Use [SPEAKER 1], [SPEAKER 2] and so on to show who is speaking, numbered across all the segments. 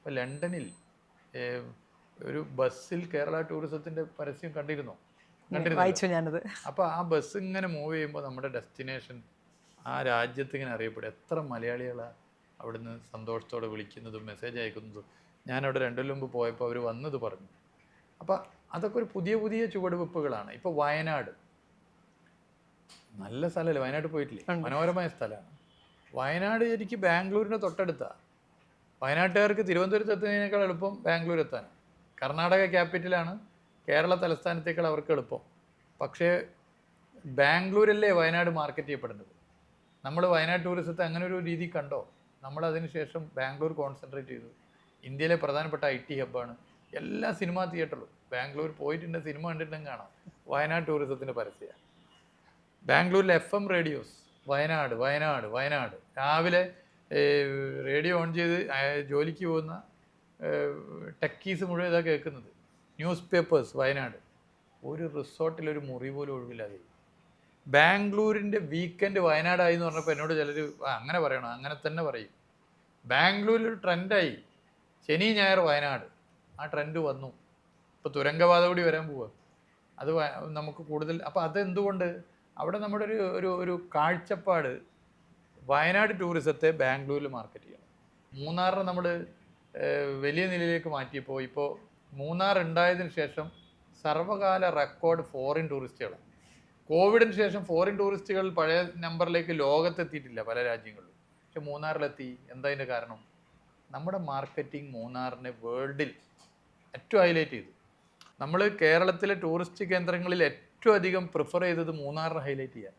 [SPEAKER 1] ഇപ്പോൾ ലണ്ടനിൽ ഒരു ബസ്സിൽ കേരള ടൂറിസത്തിൻ്റെ പരസ്യം കണ്ടിരുന്നോ?
[SPEAKER 2] വായിച്ചു
[SPEAKER 1] കണ്ടിരുന്നല്ലോ.
[SPEAKER 2] ഞാനത്.
[SPEAKER 1] അപ്പോൾ ആ ബസ് ഇങ്ങനെ മൂവ് ചെയ്യുമ്പോൾ നമ്മുടെ ഡെസ്റ്റിനേഷൻ ആ രാജ്യത്ത് ഇങ്ങനെ അറിയപ്പെടും. എത്ര മലയാളികളാണ് അവിടുന്ന് സന്തോഷത്തോടെ വിളിക്കുന്നതും മെസ്സേജ് അയക്കുന്നതും. ഞാനവിടെ 2 കൊല്ലം മുമ്പ് പോയപ്പോൾ അവർ വന്നത് പറഞ്ഞു. അപ്പം അതൊക്കെ ഒരു പുതിയ പുതിയ ചുവടുവെപ്പുകളാണ്. ഇപ്പോൾ വയനാട് നല്ല സ്ഥലമല്ലേ? വയനാട് പോയിട്ടില്ലേ? മനോഹരമായ സ്ഥലമാണ്. വയനാട് എനിക്ക് ബാംഗ്ലൂരിൻ്റെ തൊട്ടടുത്താണ്. വയനാട്ടുകാർക്ക് തിരുവനന്തപുരത്ത് എത്തുന്നതിനേക്കാൾ എളുപ്പം ബാംഗ്ലൂർ എത്താൻ. കർണാടക ക്യാപിറ്റലാണ്, കേരള തലസ്ഥാനത്തേക്കാൾ അവർക്ക് എളുപ്പം. പക്ഷേ ബാംഗ്ലൂരല്ലേ വയനാട് മാർക്കറ്റ് ചെയ്യപ്പെടുന്നത്. നമ്മൾ വയനാട് ടൂറിസത്തെ അങ്ങനെ ഒരു രീതി കണ്ടോ? നമ്മൾ അതിന് ശേഷം ബാംഗ്ലൂർ കോൺസെൻട്രേറ്റ് ചെയ്തു. ഇന്ത്യയിലെ പ്രധാനപ്പെട്ട IT ഹബ്ബാണ്. എല്ലാ സിനിമാ തിയേറ്ററിലും ബാംഗ്ലൂർ പോയിട്ടുണ്ട്, സിനിമ കണ്ടിട്ടുണ്ടെങ്കിൽ കാണാം വയനാട് ടൂറിസത്തിൻ്റെ പരസ്യമാണ്. ബാംഗ്ലൂരിലെ FM റേഡിയോസ് വയനാട് വയനാട് വയനാട്. രാവിലെ റേഡിയോ ഓൺ ചെയ്ത് ജോലിക്ക് പോകുന്ന ടെക്കീസ് മുഴുവൻ ഇതാണ് കേൾക്കുന്നത്. News papers Wayanad. ഒരു റിസോർട്ടിലൊരു മുറി പോലും ഒഴിവില്ലാതെ. ബാംഗ്ലൂരിൻ്റെ വീക്കെൻഡ് വയനാടായി എന്ന് പറഞ്ഞപ്പോൾ എന്നോട് ചിലർ അങ്ങനെ പറയണം, അങ്ങനെ തന്നെ പറയും. ബാംഗ്ലൂരിലൊരു ട്രെൻഡായി, ശനി ഞായർ വയനാട്. ആ ട്രെൻഡ് വന്നു. ഇപ്പോൾ തുരങ്കപാത കൂടി വരാൻ പോവുക. അത് നമുക്ക് കൂടുതൽ. അപ്പോൾ അതെന്തുകൊണ്ട്? അവിടെ നമ്മുടെ ഒരു ഒരു ഒരു കാഴ്ചപ്പാട് വയനാട് ടൂറിസത്തെ ബാംഗ്ലൂരിൽ മാർക്കറ്റ് ചെയ്യണം. മൂന്നാറിനെ നമ്മൾ വലിയ നിലയിലേക്ക് മാറ്റിയപ്പോൾ ഇപ്പോൾ മൂന്നാർ ഉണ്ടായതിനു ശേഷം സർവകാല റെക്കോർഡ് ഫോറിൻ ടൂറിസ്റ്റുകളാണ്. കോവിഡിന് ശേഷം ഫോറിൻ ടൂറിസ്റ്റുകൾ പഴയ നമ്പറിലേക്ക് ലോകത്തെത്തിയിട്ടില്ല പല രാജ്യങ്ങളിലും. പക്ഷെ മൂന്നാറിലെത്തി. എന്താ അതിൻ്റെ കാരണം? നമ്മുടെ മാർക്കറ്റിംഗ് മൂന്നാറിനെ വേൾഡിൽ ഏറ്റവും ഹൈലൈറ്റ് ചെയ്തു. നമ്മൾ കേരളത്തിലെ ടൂറിസ്റ്റ് കേന്ദ്രങ്ങളിൽ ഏറ്റവും അധികം പ്രിഫർ ചെയ്തത് മൂന്നാറിനെ ഹൈലൈറ്റ് ചെയ്യാൻ.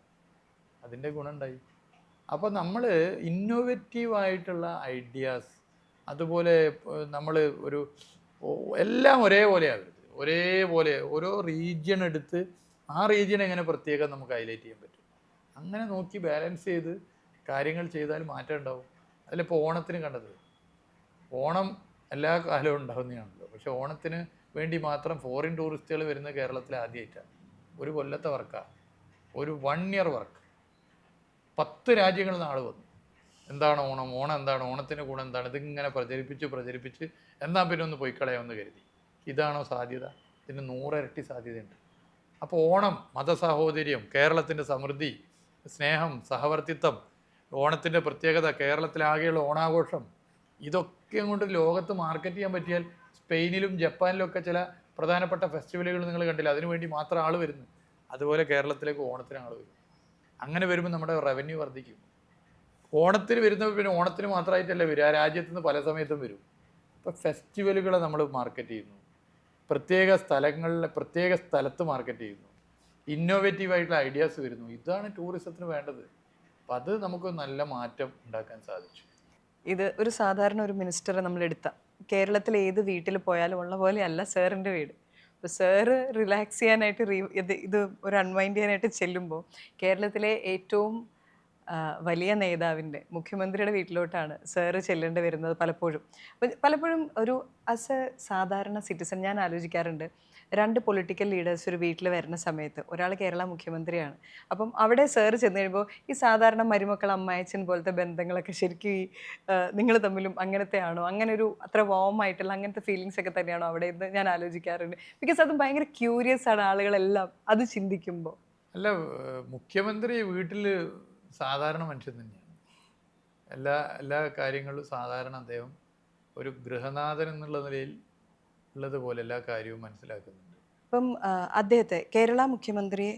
[SPEAKER 1] അതിൻ്റെ ഗുണമുണ്ടായി. അപ്പോൾ നമ്മൾ ഇന്നോവേറ്റീവായിട്ടുള്ള ഐഡിയാസ്, അതുപോലെ നമ്മൾ ഒരു എല്ലാം ഒരേപോലെയാകരുത്. ഒരേപോലെ ഓരോ റീജിയൻ എടുത്ത് ആ റീജിയൻ എങ്ങനെ പ്രത്യേകം നമുക്ക് ഹൈലൈറ്റ് ചെയ്യാൻ പറ്റും, അങ്ങനെ നോക്കി ബാലൻസ് ചെയ്ത് കാര്യങ്ങൾ ചെയ്താൽ മാറ്റം ഉണ്ടാവും. അതിലിപ്പോൾ ഓണത്തിന് കണ്ടത്, ഓണം എല്ലാ കാലവും ഉണ്ടാകുന്നതാണല്ലോ. പക്ഷെ ഓണത്തിന് വേണ്ടി മാത്രം ഫോറിൻ ടൂറിസ്റ്റുകൾ വരുന്ന കേരളത്തിൽ ആദ്യമായിട്ടാണ്. ഒരു കൊല്ലത്തെ വർക്കാണ്, ഒരു 1 ഇയർ വർക്ക്. 10 രാജ്യങ്ങളിൽ നിന്ന് ആൾ വന്നു. എന്താണ് ഓണം, ഓണം എന്താണ്, ഓണത്തിൻ്റെ ഗുണം എന്താണ്, ഇതിങ്ങനെ പ്രചരിപ്പിച്ച് എന്നാൽ പിന്നെ ഒന്ന് പോയി കളയാമെന്ന് കരുതി. ഇതാണോ സാധ്യത? ഇതിന് 100 ഇരട്ടി സാധ്യതയുണ്ട്. അപ്പോൾ ഓണം, മതസാഹോദര്യം, കേരളത്തിൻ്റെ സമൃദ്ധി, സ്നേഹം, സഹവർത്തിത്വം, ഓണത്തിൻ്റെ പ്രത്യേകത, കേരളത്തിലാകെയുള്ള ഓണാഘോഷം, ഇതൊക്കെ കൊണ്ട് ലോകത്ത് മാർക്കറ്റ് ചെയ്യാൻ പറ്റിയാൽ സ്പെയിനിലും ജപ്പാനിലും ഒക്കെ ചില പ്രധാനപ്പെട്ട ഫെസ്റ്റിവലുകൾ നിങ്ങൾ കണ്ടില്ല, അതിനുവേണ്ടി മാത്രം ആൾ വരുന്നു. അതുപോലെ കേരളത്തിലേക്ക് ഓണത്തിന് ആൾ വരും. അങ്ങനെ വരുമ്പോൾ നമ്മുടെ റവന്യൂ വർദ്ധിക്കും. ഓണത്തിന് വരുന്നവർ പിന്നെ ഓണത്തിന് മാത്രമായിട്ടല്ല വരും, ആ രാജ്യത്ത് നിന്ന് പല സമയത്തും വരും. ഇപ്പോൾ ഫെസ്റ്റിവലുകളെ നമ്മൾ മാർക്കറ്റ് ചെയ്യുന്നു, പ്രത്യേക സ്ഥലങ്ങളിലെ പ്രത്യേക സ്ഥലത്ത് മാർക്കറ്റ് ചെയ്യുന്നു, ഇന്നോവേറ്റീവായിട്ടുള്ള ഐഡിയാസ് വരുന്നു. ഇതാണ് ടൂറിസത്തിന് വേണ്ടത്. അപ്പം അത് നമുക്ക് നല്ല മാറ്റം ഉണ്ടാക്കാൻ സാധിച്ചു.
[SPEAKER 2] ഇത് ഒരു സാധാരണ ഒരു മിനിസ്റ്ററെ നമ്മൾ എടുത്ത കേരളത്തിൽ ഏത് വീട്ടിൽ പോയാലും ഉള്ള പോലെയല്ല സാറിൻ്റെ വീട്. അപ്പോൾ സാറ് റിലാക്സ് ചെയ്യാനായിട്ട് ഇത് ഒരു അൺവൈൻഡ് ചെയ്യാനായിട്ട് ചെല്ലുമ്പോൾ കേരളത്തിലെ ഏറ്റവും വലിയ നേതാവിൻ്റെ, മുഖ്യമന്ത്രിയുടെ വീട്ടിലോട്ടാണ് സാറ് ചെല്ലേണ്ടി വരുന്നത് പലപ്പോഴും. അപ്പം പലപ്പോഴും ഒരു ആസ് എ സാധാരണ സിറ്റിസൺ ഞാൻ ആലോചിക്കാറുണ്ട്, 2 പൊളിറ്റിക്കൽ ലീഡേഴ്സ് ഒരു വീട്ടിൽ വരുന്ന സമയത്ത് ഒരാൾ കേരള മുഖ്യമന്ത്രിയാണ്. അപ്പം അവിടെ സാറ് ചെന്ന് കഴിയുമ്പോൾ ഈ സാധാരണ മരുമക്കൾ അമ്മായച്ചൻ പോലത്തെ ബന്ധങ്ങളൊക്കെ ശരിക്കും ഈ നിങ്ങൾ തമ്മിലും അങ്ങനത്തെ ആണോ, അങ്ങനെ ഒരു അത്ര വാം ആയിട്ടുള്ള അങ്ങനത്തെ ഫീലിങ്സ് ഒക്കെ തന്നെയാണോ അവിടെ എന്ന് ഞാൻ ആലോചിക്കാറുണ്ട്. ബിക്കോസ് അത് ഭയങ്കര ക്യൂരിയസ് ആണ് ആളുകളെല്ലാം അത് ചിന്തിക്കുമ്പോൾ.
[SPEAKER 1] അല്ല, മുഖ്യമന്ത്രി വീട്ടിൽ സാധാരണ മനുഷ്യൻ തന്നെയാണ്. എല്ലാ കാര്യങ്ങളിലും സാധാരണ അദ്ദേഹം ഒരു ഗൃഹനാഥൻ എന്നുള്ള നിലയിൽ ഉള്ളതുപോലെ എല്ലാ കാര്യവും മനസ്സിലാക്കുന്നുണ്ട്.
[SPEAKER 2] അപ്പം അദ്ദേഹത്തെ കേരള മുഖ്യമന്ത്രിയെ,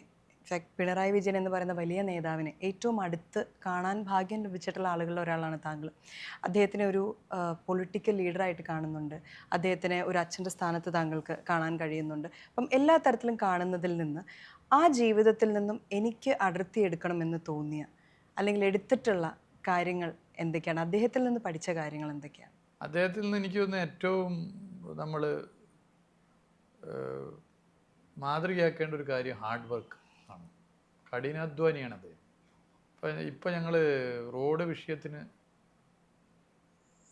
[SPEAKER 2] പിണറായി വിജയൻ എന്ന് പറയുന്ന വലിയ നേതാവിനെ ഏറ്റവും അടുത്ത് കാണാൻ ഭാഗ്യം ലഭിച്ചിട്ടുള്ള ആളുകളിൽ ഒരാളാണ് താങ്കൾ. അദ്ദേഹത്തിനെ ഒരു പൊളിറ്റിക്കൽ ലീഡറായിട്ട് കാണുന്നുണ്ട്, അദ്ദേഹത്തിനെ ഒരു അച്ഛൻ്റെ സ്ഥാനത്ത് താങ്കൾക്ക് കാണാൻ കഴിയുന്നുണ്ട്. അപ്പം എല്ലാ തരത്തിലും കാണുന്നതിൽ നിന്ന് ആ ജീവിതത്തിൽ നിന്നും എനിക്ക് അടർത്തിയെടുക്കണമെന്ന് തോന്നിയ അല്ലെങ്കിൽ എടുത്തിട്ടുള്ള കാര്യങ്ങൾ എന്തൊക്കെയാണ്? അദ്ദേഹത്തിൽ നിന്ന് പഠിച്ച കാര്യങ്ങൾ എന്തൊക്കെയാണ്?
[SPEAKER 1] അദ്ദേഹത്തിൽ നിന്ന് എനിക്ക് തോന്നുന്ന ഏറ്റവും നമ്മൾ മാതൃകയാക്കേണ്ട ഒരു കാര്യം ഹാർഡ് വർക്ക് ആണ്. കഠിനാധ്വാനിയാണ് അദ്ദേഹം. ഇപ്പം ഞങ്ങൾ റോഡ് വിഷയത്തിന്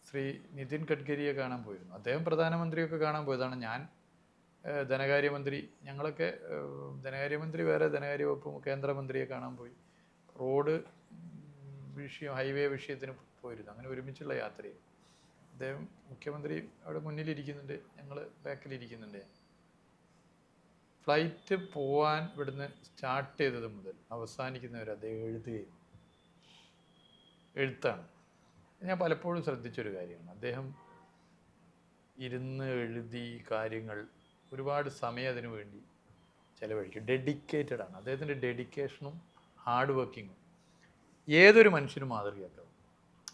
[SPEAKER 1] ശ്രീ നിതിൻ ഗഡ്കരിയെ കാണാൻ പോയിരുന്നു. അദ്ദേഹം പ്രധാനമന്ത്രിയൊക്കെ കാണാൻ പോയതാണ്. ഞാൻ ധനകാര്യമന്ത്രി, ഞങ്ങളൊക്കെ ധനകാര്യമന്ത്രി വേറെ, ധനകാര്യ വകുപ്പ് കേന്ദ്രമന്ത്രിയെ കാണാൻ പോയി. റോഡ് വിഷയം, ഹൈവേ വിഷയത്തിന് പോയിരുന്നു. അങ്ങനെ ഒരുമിച്ചുള്ള യാത്രയും അദ്ദേഹം മുഖ്യമന്ത്രി അവിടെ മുന്നിലിരിക്കുന്നുണ്ട്, ഞങ്ങൾ ബാക്കിലിരിക്കുന്നുണ്ട്. ഫ്ലൈറ്റ് പോവാൻ ഇവിടുന്ന് സ്റ്റാർട്ട് ചെയ്തത് മുതൽ അവസാനിക്കുന്നവരെ അദ്ദേഹം എഴുത്താണ്. ഞാൻ പലപ്പോഴും ശ്രദ്ധിച്ചൊരു കാര്യമാണ്, അദ്ദേഹം ഇരുന്ന് എഴുതി കാര്യങ്ങൾ ഒരുപാട് സമയം അതിനു വേണ്ടി ചിലവഴിക്കും. ഡെഡിക്കേറ്റഡ് ആണ്. അദ്ദേഹത്തിൻ്റെ ഡെഡിക്കേഷനും ഹാർഡ് വർക്കിങ്ങും ഏതൊരു മനുഷ്യനും മാതൃകയാക്കാം.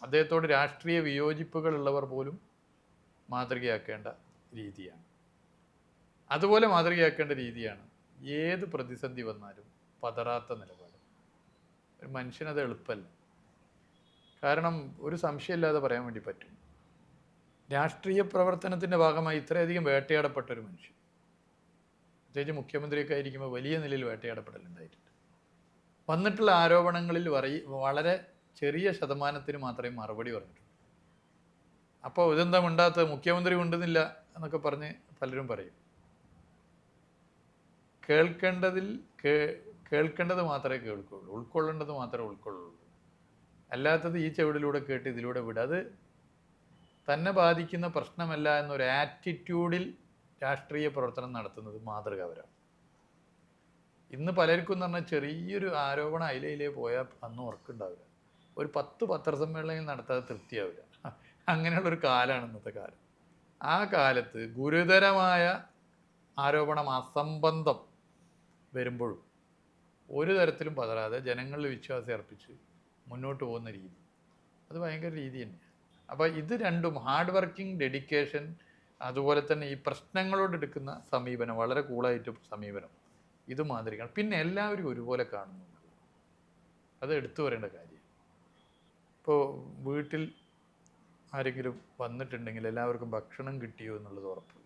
[SPEAKER 1] അദ്ദേഹത്തോട് രാഷ്ട്രീയ വിയോജിപ്പുകളുള്ളവർ പോലും മാതൃകയാക്കേണ്ട രീതിയാണ്. അതുപോലെ മാതൃകയാക്കേണ്ട രീതിയാണ് ഏത് പ്രതിസന്ധി വന്നാലും പതറാത്ത നിലപാട്. ഒരു മനുഷ്യനത് എളുപ്പമല്ല. കാരണം ഒരു സംശയമില്ലാതെ പറയാൻ വേണ്ടി പറ്റും, രാഷ്ട്രീയ പ്രവർത്തനത്തിൻ്റെ ഭാഗമായി ഇത്രയധികം വേട്ടയാടപ്പെട്ടൊരു മനുഷ്യൻ, പ്രത്യേകിച്ച് മുഖ്യമന്ത്രിയൊക്കെ ആയിരിക്കുമ്പോൾ വലിയ നിലയിൽ വേട്ടയാടപ്പെടലുണ്ടായിട്ടുണ്ട്. വന്നിട്ടുള്ള ആരോപണങ്ങളിൽ വളരെ ചെറിയ ശതമാനത്തിന് മാത്രമേ മറുപടി പറഞ്ഞിട്ടുള്ളൂ. അപ്പോൾ ഇതെന്താ മിണ്ടാത്തത്, മുഖ്യമന്ത്രി മിണ്ടുന്നില്ല എന്നൊക്കെ പറഞ്ഞ് പലരും പറയും. കേൾക്കേണ്ടത് മാത്രമേ കേൾക്കുള്ളൂ, ഉൾക്കൊള്ളേണ്ടത് മാത്രമേ ഉൾക്കൊള്ളുള്ളൂ. അല്ലാത്തത് ഈ ചെവിടിലൂടെ കേട്ട് ഇതിലൂടെ വിടുക, അത് തന്നെ ബാധിക്കുന്ന പ്രശ്നമല്ല എന്നൊരു ആറ്റിറ്റ്യൂഡിൽ രാഷ്ട്രീയ പ്രവർത്തനം നടത്തുന്നത് മാതൃകാപരമാണ്. ഇന്ന് പലർക്കും എന്ന് പറഞ്ഞാൽ ചെറിയൊരു ആരോപണം അതിലേ പോയാൽ അന്ന് ഉറക്കുണ്ടാവില്ല, ഒരു 10 പത്രസമ്മേളനങ്ങൾ നടത്താതെ തൃപ്തിയാവില്ല. അങ്ങനെയുള്ളൊരു കാലമാണ് ഇന്നത്തെ കാലം. ആ കാലത്ത് ഗുരുതരമായ ആരോപണം, അസംബന്ധം വരുമ്പോഴും ഒരു തരത്തിലും പതറാതെ ജനങ്ങളിൽ വിശ്വാസം അർപ്പിച്ച് മുന്നോട്ട് പോകുന്ന രീതി, അത് ഭയങ്കര രീതി തന്നെയാണ്. അപ്പോൾ ഇത് രണ്ടും, ഹാർഡ് വർക്കിംഗ്, ഡെഡിക്കേഷൻ, അതുപോലെ തന്നെ ഈ പ്രശ്നങ്ങളോട് എടുക്കുന്ന സമീപനം, വളരെ കൂളായിട്ട് സമീപനം, ഇത് മാതിരിയാണ്. പിന്നെ എല്ലാവരും ഒരുപോലെ കാണുന്നുണ്ട്, അത് എടുത്തു പറയേണ്ട കാര്യം. ഇപ്പോൾ വീട്ടിൽ ആരെങ്കിലും വന്നിട്ടുണ്ടെങ്കിൽ എല്ലാവർക്കും ഭക്ഷണം കിട്ടിയോ എന്നുള്ളത് ഉറപ്പ് വരുത്തുക.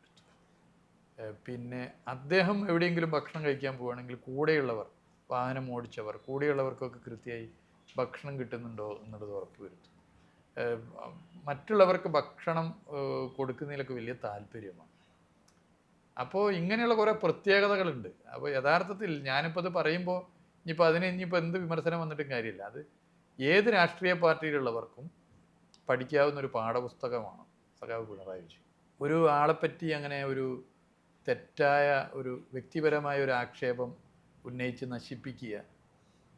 [SPEAKER 1] പിന്നെ അദ്ദേഹം എവിടെയെങ്കിലും ഭക്ഷണം കഴിക്കാൻ പോവുകയാണെങ്കിൽ കൂടെയുള്ളവർ, വാഹനം ഓടിച്ചവർ, കൂടെയുള്ളവർക്കൊക്കെ കൃത്യമായി ഭക്ഷണം കിട്ടുന്നുണ്ടോ എന്നുള്ളത് ഉറപ്പ് വരുത്തും. മറ്റുള്ളവർക്ക് ഭക്ഷണം കൊടുക്കുന്നതിലൊക്കെ വലിയ താല്പര്യമാണ്. അപ്പോൾ ഇങ്ങനെയുള്ള കുറേ പ്രത്യേകതകളുണ്ട്. അപ്പോൾ യഥാർത്ഥത്തിൽ ഞാനിപ്പോൾ അത് പറയുമ്പോൾ ഇനിയിപ്പോൾ എന്ത് വിമർശനം വന്നിട്ടും കാര്യമില്ല, അത് ഏത് രാഷ്ട്രീയ പാർട്ടിയിലുള്ളവർക്കും പഠിക്കാവുന്ന ഒരു പാഠപുസ്തകമാണ് സഖാവ് പിണറായി വിജയൻ. ഒരു ആളെപ്പറ്റി അങ്ങനെ ഒരു തെറ്റായ ഒരു വ്യക്തിപരമായ ഒരു ആക്ഷേപം ഉന്നയിച്ച് നശിപ്പിക്കുക,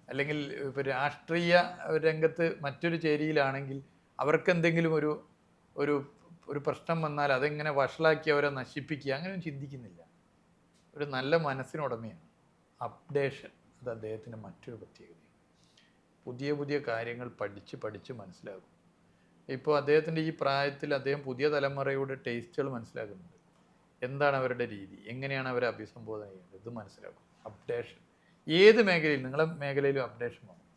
[SPEAKER 1] അല്ലെങ്കിൽ ഇപ്പോൾ രാഷ്ട്രീയ രംഗത്ത് മറ്റൊരു ചേരിയിലാണെങ്കിൽ അവർക്കെന്തെങ്കിലും ഒരു ഒരു ഒരു പ്രശ്നം വന്നാൽ അതെങ്ങനെ വഷളാക്കി അവരെ നശിപ്പിക്കുക, അങ്ങനെയൊന്നും ചിന്തിക്കുന്നില്ല. ഒരു നല്ല മനസ്സിനുടമയാണ്. അപ്ഡേഷൻ, അത് അദ്ദേഹത്തിൻ്റെ മറ്റൊരു പ്രത്യേകത. പുതിയ പുതിയ കാര്യങ്ങൾ പഠിച്ച് മനസ്സിലാകും. ഇപ്പോൾ അദ്ദേഹത്തിൻ്റെ ഈ പ്രായത്തിൽ അദ്ദേഹം പുതിയ തലമുറയുടെ ടേസ്റ്റുകൾ മനസ്സിലാക്കുന്നുണ്ട്. എന്താണ് അവരുടെ രീതി, എങ്ങനെയാണ് അവരെ അഭിസംബോധന ചെയ്യുന്നത്, ഇത് മനസ്സിലാക്കും. അപ്ഡേഷൻ ഏത് മേഖലയിൽ, നിങ്ങളുടെ മേഖലയിലും അപ്ഡേഷൻ വേണം.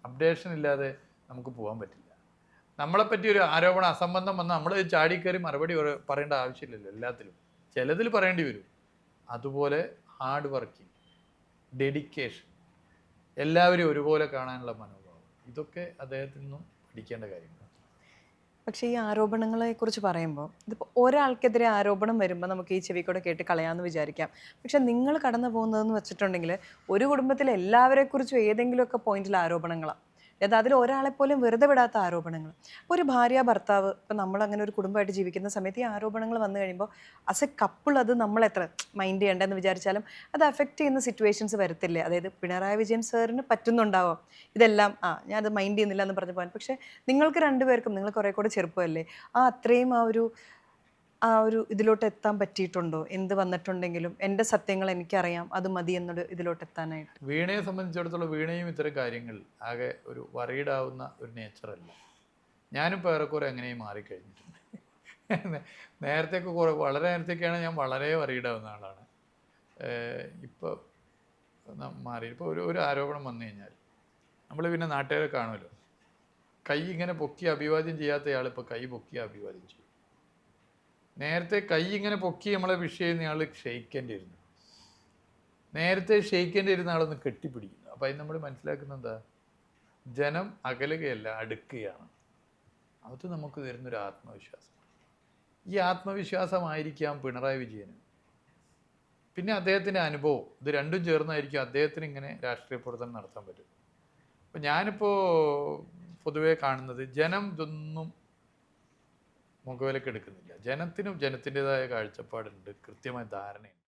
[SPEAKER 1] അപ്ഡേഷൻ ഇല്ലാതെ നമുക്ക് പോകാൻ പറ്റില്ല. നമ്മളെപ്പറ്റി ഒരു ആരോപണം, അസംബന്ധം വന്നാൽ നമ്മൾ ചാടിക്കയറി മറുപടി പറയേണ്ട ആവശ്യമില്ലല്ലോ. എല്ലാത്തിലും ചിലതിൽ പറയേണ്ടി വരും. അതുപോലെ ഹാർഡ് വർക്കിംഗ്, ഡെഡിക്കേഷൻ, എല്ലാവരും ഒരുപോലെ കാണാനുള്ള മനോഭാവം, ഇതൊക്കെ അദ്ദേഹത്തിൽ നിന്നും പഠിക്കേണ്ട കാര്യങ്ങളാണ്.
[SPEAKER 2] പക്ഷേ ഈ ആരോപണങ്ങളെ കുറിച്ച് പറയുമ്പോൾ, ഇതിപ്പോൾ ഒരാൾക്കെതിരെ ആരോപണം വരുമ്പോൾ നമുക്ക് ഈ ചെവി കൂടെ കേട്ട് കളയാമെന്ന് വിചാരിക്കാം. പക്ഷെ നിങ്ങൾ കടന്നു പോകുന്നതെന്ന് വെച്ചിട്ടുണ്ടെങ്കിൽ ഒരു കുടുംബത്തിലെ എല്ലാവരെക്കുറിച്ചും ഏതെങ്കിലുമൊക്കെ പോയിന്റിൽ ആരോപണങ്ങളാണ്. അതായത് അതിൽ ഒരാളെപ്പോലും വെറുതെ വിടാത്ത ആരോപണങ്ങൾ. ഒരു ഭാര്യ ഭർത്താവ്, ഇപ്പം നമ്മളങ്ങനെ ഒരു കുടുംബമായിട്ട് ജീവിക്കുന്ന സമയത്ത് ഈ ആരോപണങ്ങൾ വന്നു കഴിയുമ്പോൾ ആസ് എ കപ്പിൾ അത് നമ്മൾ എത്ര മൈൻഡ് ചെയ്യേണ്ടതെന്ന് വിചാരിച്ചാലും അത് അഫക്റ്റ് ചെയ്യുന്ന സിറ്റുവേഷൻസ് വരത്തില്ലേ? അതായത് പിണറായി വിജയൻ സാറിന് പറ്റുന്നുണ്ടാവാം ഇതെല്ലാം, ഞാനത് മൈൻഡ് ചെയ്യുന്നില്ല എന്ന് പറഞ്ഞു പോകാൻ. പക്ഷേ നിങ്ങൾക്ക് രണ്ടുപേർക്കും, നിങ്ങൾ കുറേ കൂടെ ചെറുപ്പമല്ലേ, അത്രയും ആ ഒരു ഇതിലോട്ട് എത്താൻ പറ്റിയിട്ടുണ്ടോ? എന്ത് വന്നിട്ടുണ്ടെങ്കിലും എൻ്റെ സത്യങ്ങൾ എനിക്കറിയാം, അത് മതി എന്നൊരു ഇതിലോട്ട് എത്താനായിട്ട്.
[SPEAKER 1] വീണയെ സംബന്ധിച്ചിടത്തോളം വീണയും ഇത്തരം കാര്യങ്ങൾ ആകെ ഒരു വറീഡാവുന്ന ഒരു നേച്ചറല്ല. ഞാനിപ്പോൾ ഏറെക്കുറെ എങ്ങനെയും മാറിക്കഴിഞ്ഞിട്ടുണ്ട്. നേരത്തെയൊക്കെ വളരെ നേരത്തേക്കാണ് ഞാൻ വളരെ വറീഡാവുന്ന ആളാണ്. ഇപ്പോൾ മാറി. ഇപ്പോൾ ഒരു ആരോപണം വന്നു കഴിഞ്ഞാൽ നമ്മൾ പിന്നെ നാട്ടുകാരെ കാണുമല്ലോ, കൈ ഇങ്ങനെ പൊക്കി അഭിവാദ്യം ചെയ്യാത്ത ആളിപ്പോൾ കൈ പൊക്കി അഭിവാദ്യം ചെയ്യും. നേരത്തെ കൈ ഇങ്ങനെ പൊക്കി നമ്മളെ വിഷ് ചെയ്യുന്ന ആൾ ക്ഷയിക്കേണ്ടി ഇരുന്നു. നേരത്തെ ക്ഷയിക്കേണ്ടി ഇരുന്ന ആളൊന്ന് കെട്ടിപ്പിടിക്കുന്നു. അപ്പം അതിന് നമ്മൾ മനസ്സിലാക്കുന്നത് എന്താ? ജനം അകലുകയല്ല, അടുക്കുകയാണ്. അത് നമുക്ക് തരുന്നൊരു ആത്മവിശ്വാസം. ഈ ആത്മവിശ്വാസമായിരിക്കാം പിണറായി വിജയന്, പിന്നെ അദ്ദേഹത്തിൻ്റെ അനുഭവം, ഇത് രണ്ടും ചേർന്നായിരിക്കും അദ്ദേഹത്തിന് ഇങ്ങനെ രാഷ്ട്രീയ പ്രവർത്തനം നടത്താൻ പറ്റും. അപ്പം ഞാനിപ്പോൾ പൊതുവേ കാണുന്നത്, ജനം ഇതൊന്നും മുഖവിലക്ക് എടുക്കുന്നില്ല. ജനത്തിനും ജനത്തിൻ്റെതായ കാഴ്ചപ്പാടുണ്ട്, കൃത്യമായ ധാരണയുണ്ട്.